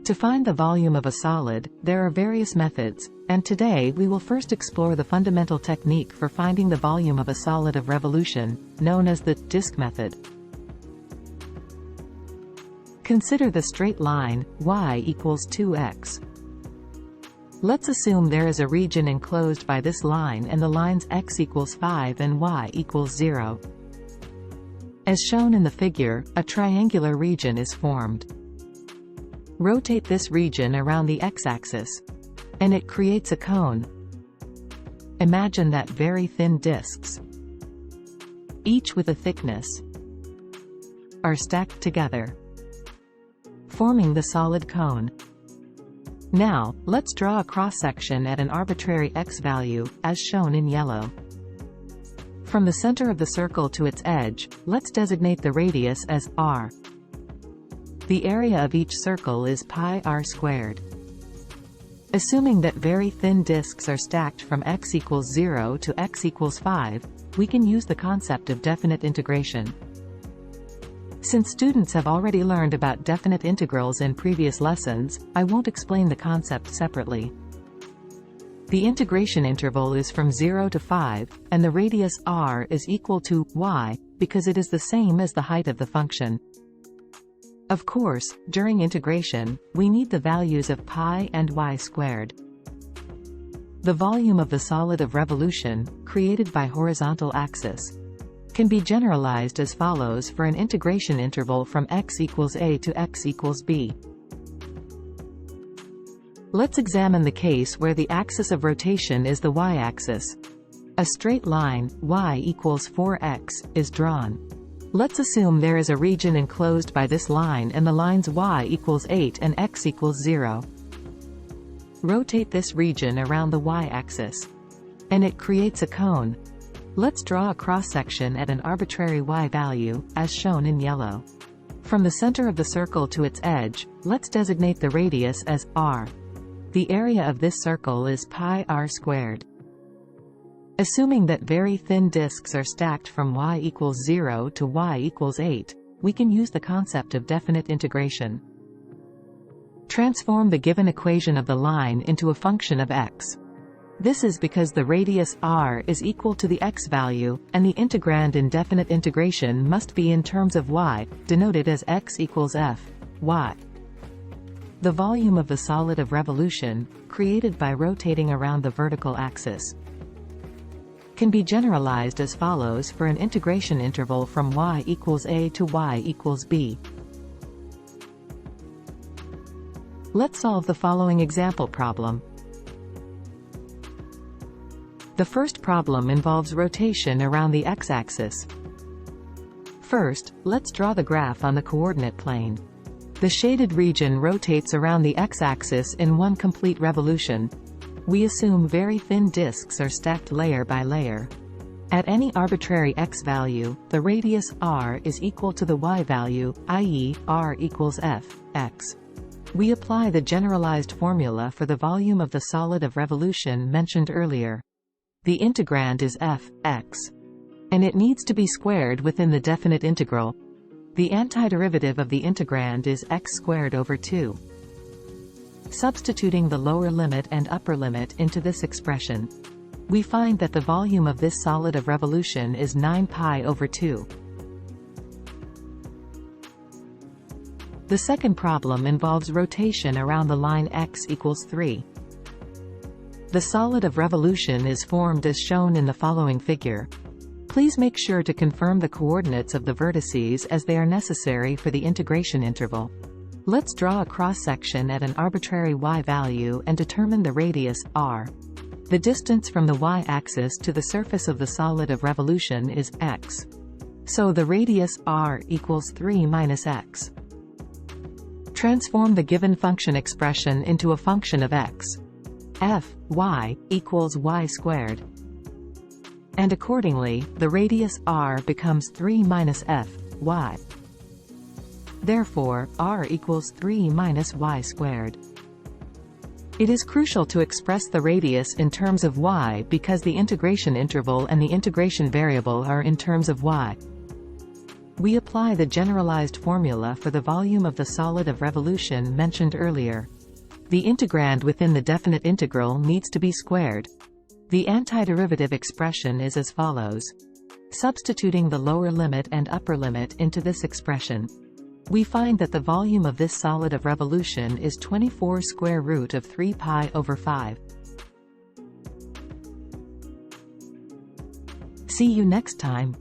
To find the volume of a solid, there are various methods, and today we will first explore the fundamental technique for finding the volume of a solid of revolution, known as the disk method. Consider the straight line, y equals 2x. Let's assume there is a region enclosed by this line and the lines x equals 5 and y equals 0. As shown in the figure, a triangular region is formed. Rotate this region around the x-axis, and it creates a cone. Imagine that very thin disks, each with a thickness, are stacked together, forming the solid cone. Now, let's draw a cross-section at an arbitrary x value, as shown in yellow. From the center of the circle to its edge, let's designate the radius as r. The area of each circle is pi r squared. Assuming that very thin disks are stacked from x equals 0 to x equals 5, we can use the concept of definite integration. Since students have already learned about definite integrals in previous lessons, I won't explain the concept separately. The integration interval is from 0 to 5, and the radius r is equal to y, because it is the same as the height of the function. Of course, during integration, we need the values of pi and y squared. The volume of the solid of revolution, created by horizontal axis, can be generalized as follows for an integration interval from x equals a to x equals b. Let's examine the case where the axis of rotation is the y-axis. A straight line, y equals 4x, is drawn. Let's assume there is a region enclosed by this line and the lines y equals 8 and x equals 0. Rotate this region around the y-axis, and it creates a cone. Let's draw a cross-section at an arbitrary y value, as shown in yellow. From the center of the circle to its edge, let's designate the radius as r. The area of this circle is pi r squared. Assuming that very thin disks are stacked from y equals 0 to y equals 8, we can use the concept of definite integration. Transform the given equation of the line into a function of x. This is because the radius r is equal to the x value, and the integrand in definite integration must be in terms of y, denoted as x equals f, y. The volume of the solid of revolution, created by rotating around the vertical axis, can be generalized as follows for an integration interval from y equals a to y equals b. Let's solve the following example problem. The first problem involves rotation around the x-axis. First, let's draw the graph on the coordinate plane. The shaded region rotates around the x-axis in one complete revolution. We assume very thin disks are stacked layer by layer. At any arbitrary x value, the radius r is equal to the y value, i.e., r equals f, x. We apply the generalized formula for the volume of the solid of revolution mentioned earlier. The integrand is f, x, and it needs to be squared within the definite integral. The antiderivative of the integrand is x squared over 2. Substituting the lower limit and upper limit into this expression, we find that the volume of this solid of revolution is 9 pi over 2. The second problem involves rotation around the line x equals 3. The solid of revolution is formed as shown in the following figure. Please make sure to confirm the coordinates of the vertices as they are necessary for the integration interval. Let's draw a cross-section at an arbitrary y value and determine the radius, r. The distance from the y-axis to the surface of the solid of revolution is x. So the radius, r, equals 3 minus x. Transform the given function expression into a function of x. f, y, equals y squared. And accordingly, the radius r becomes 3 minus f, y. Therefore, r equals 3 minus y squared. It is crucial to express the radius in terms of y because the integration interval and the integration variable are in terms of y. We apply the generalized formula for the volume of the solid of revolution mentioned earlier. The integrand within the definite integral needs to be squared. The antiderivative expression is as follows. Substituting the lower limit and upper limit into this expression, we find that the volume of this solid of revolution is 24 square root of 3 pi over 5. See you next time.